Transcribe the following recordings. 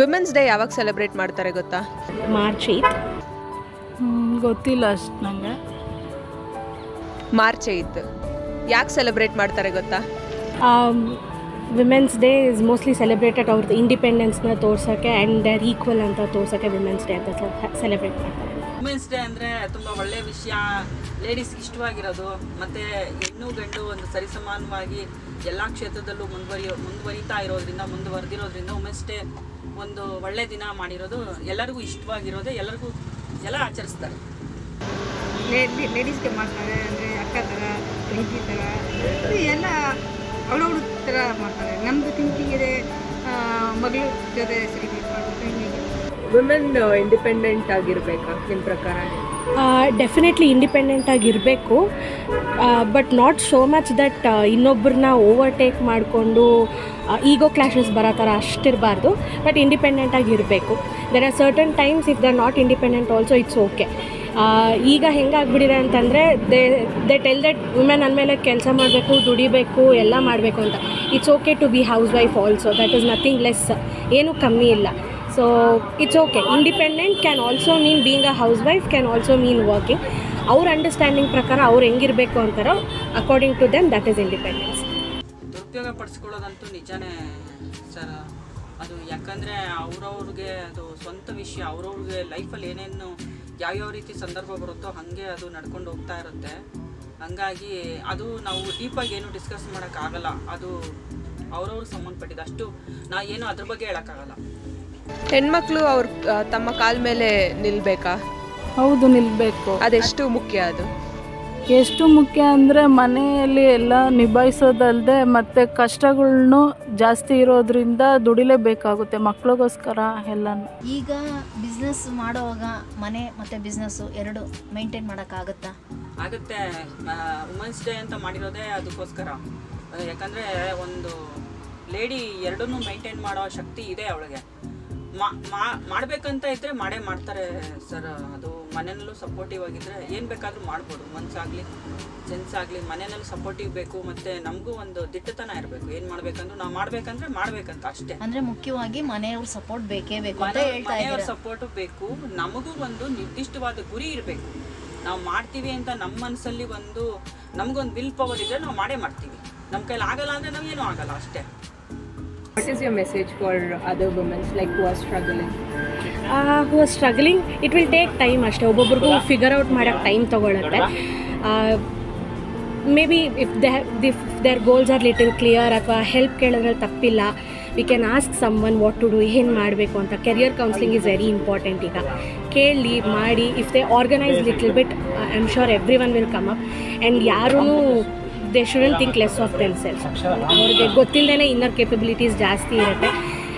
Women's day ಯಾವಾಗ celebrate ಮಾಡ್ತಾರೆ ಗೊತ್ತಾ? ಮಾರ್ಚ್ 8. ಗೊತ್ತಿಲ್ಲ ಅಷ್ಟು ನನಗೆ. ಮಾರ್ಚ್ 8 ಯಾಕೆ ಸೆಲೆಬ್ರೇಟ್ ಮಾಡ್ತಾರೆ ಗೊತ್ತಾ? Women's day is mostly celebrated ಅವ್ರದ್ದು ಇಂಡಿಪೆಂಡೆನ್ಸ್ನ ತೋರ್ಸೋಕ್ಕೆ ಆ್ಯಂಡ್ ದೇರ್ ಈಕ್ವಲ್ ಅಂತ ತೋರ್ಸೋಕ್ಕೆ ವಿಮೆನ್ಸ್ ಡೇ ಅಂತ ಸೆಲೆಬ್ರೇಟ್ ಮಾಡ್ತಾರೆ. ವುಮೆನ್ಸ್ ಡೇ ಅಂದರೆ ತುಂಬ ಒಳ್ಳೆಯ ವಿಷಯ, ಲೇಡೀಸ್ ಇಷ್ಟವಾಗಿರೋದು, ಮತ್ತು ಹೆಣ್ಣು ಗಂಡು ಒಂದು ಸರಿಸಮಾನವಾಗಿ ಎಲ್ಲ ಕ್ಷೇತ್ರದಲ್ಲೂ ಮುಂದುವರಿತಾ ಇರೋದ್ರಿಂದ ಮುಂದುವರೆದಿರೋದ್ರಿಂದ ವುಮೆನ್ಸ್ ಡೇ ಒಂದು ಒಳ್ಳೆ ದಿನ ಮಾಡಿರೋದು ಎಲ್ಲರಿಗೂ ಇಷ್ಟವಾಗಿರೋದೇ, ಎಲ್ಲರಿಗೂ ಎಲ್ಲ ಆಚರಿಸ್ತಾರೆ. ಲೇಡೀಸ್ಗೆ ಮಾಡ್ತಾರೆ, ಅಂದರೆ ಅಕ್ಕ ಥರ ತಂಗಿ ಥರ ಎಲ್ಲ ಅವಳವಳು ಥರ ಮಾಡ್ತಾರೆ. ನಮ್ಮದು ಥಿಂಕಿಂಗ್ ಇದೆ ಮಗಳ ಜೊತೆ ಸೆಲೆಬ್ರೇಟ್ ಮಾಡಬೇಕು. ವಿಮೆನ್ ಇಂಡಿಪೆಂಡೆಂಟ್ ಆಗಿರಬೇಕಾ ನಿಮ್ಮ ಪ್ರಕಾರ? ಡೆಫಿನೆಟ್ಲಿ ಇಂಡಿಪೆಂಡೆಂಟ್ ಆಗಿರಬೇಕು, but not so much that ಇನ್ನೊಬ್ಬರನ್ನ ಓವರ್ಟೇಕ್ ಮಾಡಿಕೊಂಡು ಈಗೋ ಕ್ಲಾಶಸ್ ಬರೋ ಥರ ಅಷ್ಟಿರಬಾರ್ದು. ಬಟ್ ಇಂಡಿಪೆಂಡೆಂಟ್ ಆಗಿರಬೇಕು. There are certain times if they are not independent also it's okay. ಈಗ ಹೆಂಗಾಗ್ಬಿಟ್ಟಿದೆ ಅಂತಂದರೆ ದೇ ಟೆಲ್ ದಟ್ ವುಮೆನ್ ಅಂದಮೇಲೆ ಕೆಲಸ ಮಾಡಬೇಕು, ದುಡಿಬೇಕು, ಎಲ್ಲ ಮಾಡಬೇಕು ಅಂತ. It's okay to be housewife also, that is nothing less, ಏನೂ ಕಮ್ಮಿ ಇಲ್ಲ. So it's okay. Independent can also mean being a housewife, can also mean working. ಅವ್ರ ಅಂಡರ್ಸ್ಟ್ಯಾಂಡಿಂಗ್ ಪ್ರಕಾರ ಅವ್ರು ಹೆಂಗಿರಬೇಕು ಅಂತಾರೋ according to them that is independence. ದುರುಪಯೋಗ ಪಡಿಸ್ಕೊಳ್ಳೋದಂತೂ ನಿಜಾನೇ ಸರ್. ಅದು ಯಾಕಂದರೆ ಅವ್ರವ್ರಿಗೆ ಅದು ಸ್ವಂತ ವಿಷಯ, ಅವ್ರವ್ರಿಗೆ ಲೈಫಲ್ಲಿ ಏನೇನು ಯಾವ್ಯಾವ ರೀತಿ ಸಂದರ್ಭ ಬರುತ್ತೋ ಹಾಗೆ ಅದು ನಡ್ಕೊಂಡು ಹೋಗ್ತಾ ಇರುತ್ತೆ. ಹಂಗಾಗಿ ಅದು ನಾವು ಡೀಪಾಗಿ ಏನು ಡಿಸ್ಕಸ್ ಮಾಡೋಕ್ಕಾಗಲ್ಲ. ಅದು ಅವ್ರವ್ರಿಗೆ ಸಂಬಂಧಪಟ್ಟಿದ್ದು, ಅಷ್ಟು ನಾ ಏನು ಅದ್ರ ಬಗ್ಗೆ ಹೇಳೋಕ್ಕಾಗಲ್ಲ. ಹೆಣ್ಮಕ್ಳು ಅವ್ರ ತಮ್ಮ ಕಾಲ ಮೇಲೆ ನಿಲ್ಬೇಕಾ? ಹೌದು, ನಿಲ್ಲಬೇಕು. ಅದೆಷ್ಟು ಮುಖ್ಯ? ಅದು ಎಷ್ಟು ಮುಖ್ಯ ಅಂದರೆ ಮನೆಯಲ್ಲಿ ಎಲ್ಲ ನಿಭಾಯಿಸೋದಲ್ಲದೆ ಮತ್ತು ಕಷ್ಟಗಳ್ನು ಜಾಸ್ತಿ ಇರೋದ್ರಿಂದ ದುಡಿಲೇಬೇಕಾಗುತ್ತೆ ಮಕ್ಳಿಗೋಸ್ಕರ ಎಲ್ಲನೂ. ಈಗ ಬಿಸ್ನೆಸ್ ಮಾಡುವಾಗ ಮನೆ ಮತ್ತು ಬಿಸ್ನೆಸ್ಸು ಎರಡು ಮೇಂಟೈನ್ ಮಾಡೋಕ್ಕಾಗುತ್ತಾ? ಆಗುತ್ತೆ. ವುಮೆನ್ಸ್ ಡೇ ಅಂತ ಮಾಡಿರೋದೇ ಅದಕ್ಕೋಸ್ಕರ. ಯಾಕಂದರೆ ಒಂದು ಲೇಡಿ ಎರಡನ್ನೂ ಮೇಂಟೈನ್ ಮಾಡೋ ಶಕ್ತಿ ಇದೆ ಅವಳಿಗೆ. ಮಾಡಬೇಕಂತ ಇದ್ದರೆ ಮಾಡೇ ಮಾಡ್ತಾರೆ ಸರ್. ಅದು ಮನೆಯಲ್ಲೂ ಸಪೋರ್ಟಿವ್ ಆಗಿದ್ದರೆ ಏನು ಬೇಕಾದರೂ ಮಾಡ್ಬೋದು. ಮನಸ್ಸಾಗಲಿ ಜೆಂಟ್ಸ್ ಆಗಲಿ ಮನೆಯಲ್ಲೂ ಸಪೋರ್ಟಿವ್ ಬೇಕು. ಮತ್ತು ನಮಗೂ ಒಂದು ದಿಟ್ಟತನ ಇರಬೇಕು. ಏನು ಮಾಡಬೇಕಂದ್ರೂ ನಾವು ಮಾಡಬೇಕಂದ್ರೆ ಮಾಡಬೇಕಂತ ಅಷ್ಟೇ. ಅಂದರೆ ಮುಖ್ಯವಾಗಿ ಮನೆಯವ್ರ ಸಪೋರ್ಟ್ ಬೇಕೇ ಬೇಕು ಅಂತ ಹೇಳ್ತಾ ಮನೆಯವ್ರ ಸಪೋರ್ಟು ಬೇಕು. ನಮಗೂ ಒಂದು ನಿರ್ದಿಷ್ಟವಾದ ಗುರಿ ಇರಬೇಕು. ನಾವು ಮಾಡ್ತೀವಿ ಅಂತ ನಮ್ಮ ಮನಸ್ಸಲ್ಲಿ ನಮಗೊಂದು ವಿಲ್ ಪವರ್ ಇದ್ದರೆ ನಾವು ಮಾಡೇ ಮಾಡ್ತೀವಿ. ನಮ್ಮ ಕೈಲಿ ಆಗಲ್ಲ ಅಂದರೆ ನಾವೇನೂ ಆಗಲ್ಲ ಅಷ್ಟೇ. What is your message for other women like who are struggling? Who are struggling, it will take time ಅಷ್ಟೇ. ಒಬ್ಬೊಬ್ರಿಗೂ ಫಿಗರ್ ಔಟ್ ಮಾಡೋಕ್ಕೆ ಟೈಮ್ ತೊಗೊಳುತ್ತೆ. Maybe if their goals are little clear ಅಥವಾ ಹೆಲ್ಪ್ ಕೇಳೋದ್ರಲ್ಲಿ ತಪ್ಪಿಲ್ಲ. We can ask someone what to do, ಏನು ಮಾಡಬೇಕು ಅಂತ. Career counselling is very important. ಈಗ ಕೇಳಿ ಮಾಡಿ if they organise little bit, I am sure everyone will come up. And ಯಾರೂ they shouldn't think less of themselves. ಅವ್ರಿಗೆ ಗೊತ್ತಿಲ್ಲದೇ inner capabilities ಜಾಸ್ತಿ ಇರುತ್ತೆ.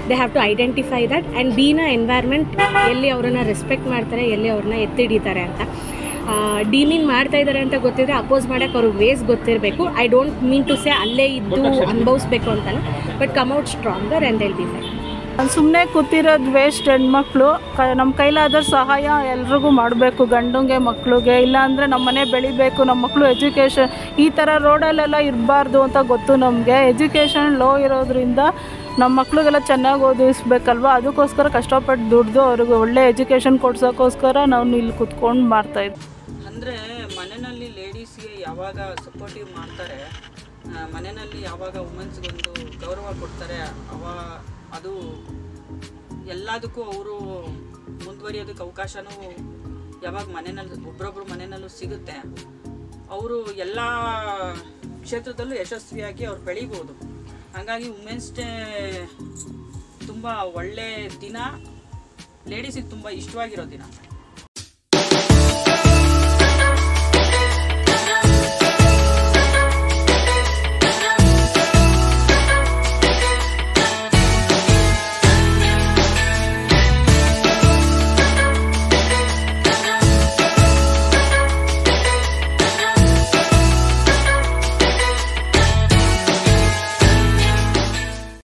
They have to identify that and be in a environment ಎಲ್ಲಿ ಅವ್ರನ್ನ respect ಮಾಡ್ತಾರೆ, ಎಲ್ಲಿ ಅವ್ರನ್ನ ಎತ್ತಿಡಿತಾರೆ ಅಂತ. ಡಿಮೀನ್ ಮಾಡ್ತಾ ಇದ್ದಾರೆ ಅಂತ ಗೊತ್ತಿದ್ರೆ ಅಪೋಸ್ ಮಾಡೋಕ್ಕೆ ಅವ್ರಿಗೆ ವೇಸ್ ಗೊತ್ತಿರಬೇಕು. I don't mean to say ಅಲ್ಲೇ ಇದ್ದು ಅನುಭವಿಸ್ಬೇಕು ಅಂತಲ್ಲ, but come out stronger and will be fine. ಸುಮ್ಮನೆ ಕೂತಿರೋದು ವೇಸ್ಟ್. ಹೆಣ್ಮಕ್ಳು ನಮ್ಮ ಕೈಲಾದ ಸಹಾಯ ಎಲ್ರಿಗೂ ಮಾಡಬೇಕು, ಗಂಡಂಗೆ ಮಕ್ಳಿಗೆ. ಇಲ್ಲಾಂದರೆ ನಮ್ಮ ಮನೆ ಬೆಳಿಬೇಕು, ನಮ್ಮ ಮಕ್ಕಳು ಎಜುಕೇಷನ್ ಈ ಥರ ರೋಡಲ್ಲೆಲ್ಲ ಇರಬಾರ್ದು ಅಂತ ಗೊತ್ತು ನಮಗೆ. ಎಜುಕೇಷನ್ ಲೋ ಇರೋದ್ರಿಂದ ನಮ್ಮ ಮಕ್ಳಿಗೆಲ್ಲ ಚೆನ್ನಾಗಿ ಓದಿಸ್ಬೇಕಲ್ವ, ಅದಕ್ಕೋಸ್ಕರ ಕಷ್ಟಪಟ್ಟು ದುಡ್ದು ಅವ್ರಿಗೆ ಒಳ್ಳೆ ಎಜುಕೇಷನ್ ಕೊಡ್ಸೋಕ್ಕೋಸ್ಕರ ನಾವು ಇಲ್ಲಿ ಕುತ್ಕೊಂಡು ಮಾಡ್ತಾಯಿದ್ವಿ. ಅಂದರೆ ಮನೆಯಲ್ಲಿ ಲೇಡೀಸ್ಗೆ ಯಾವಾಗ ಸಪೋರ್ಟಿವ್ ಮಾಡ್ತಾರೆ, ಮನೆಯಲ್ಲಿ ಯಾವಾಗ ವುಮೆನ್ಸ್ಗೊಂದು ಗೌರವ ಕೊಡ್ತಾರೆ, ಅದು ಎಲ್ಲದಕ್ಕೂ ಅವರು ಮುಂದುವರಿಯೋದಕ್ಕೆ ಅವಕಾಶನೂ ಯಾವಾಗ ಒಬ್ಬರೊಬ್ಬರು ಮನೆಯಲ್ಲೂ ಸಿಗುತ್ತೆ, ಅವರು ಎಲ್ಲ ಕ್ಷೇತ್ರದಲ್ಲೂ ಯಶಸ್ವಿಯಾಗಿ ಅವ್ರು ಬೆಳಿಬೋದು. ಹಾಗಾಗಿ ವುಮೆನ್ಸ್ ಡೇ ತುಂಬ ಒಳ್ಳೆಯ ದಿನ, ಲೇಡೀಸಿಗೆ ತುಂಬ ಇಷ್ಟವಾಗಿರೋ ದಿನ.